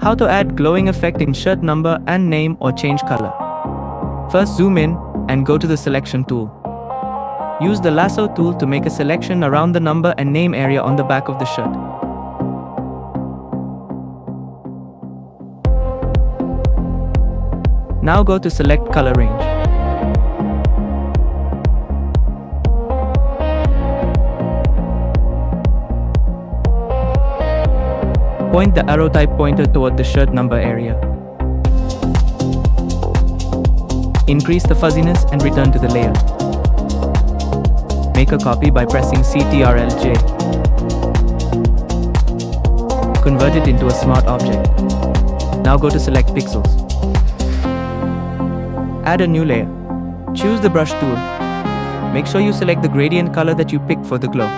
How to add glowing effect in shirt number and name or change color. First zoom in and go to the selection tool. Use the lasso tool to make a selection around the number and name area on the back of the shirt. Now go to select color range. Point the arrow type pointer toward the shirt number area. Increase the fuzziness and return to the layer. Make a copy by pressing Ctrl+J. Convert it into a smart object. Now go to select pixels. Add a new layer. Choose the brush tool. Make sure you select the gradient color that you picked for the glow.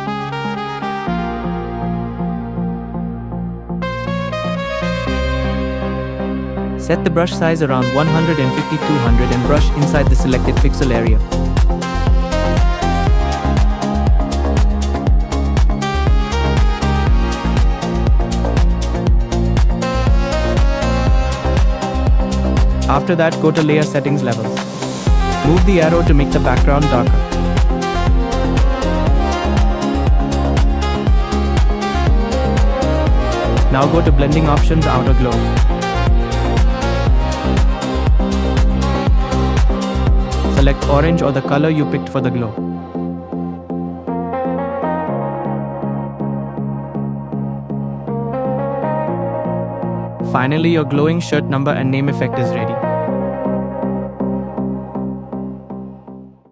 Set the brush size around 150-200 and brush inside the selected pixel area. After that, go to Layer Settings Levels. Move the arrow to make the background darker. Now go to Blending Options, Outer Glow. Select orange or the color you picked for the glow. Finally, your glowing shirt number and name effect is ready.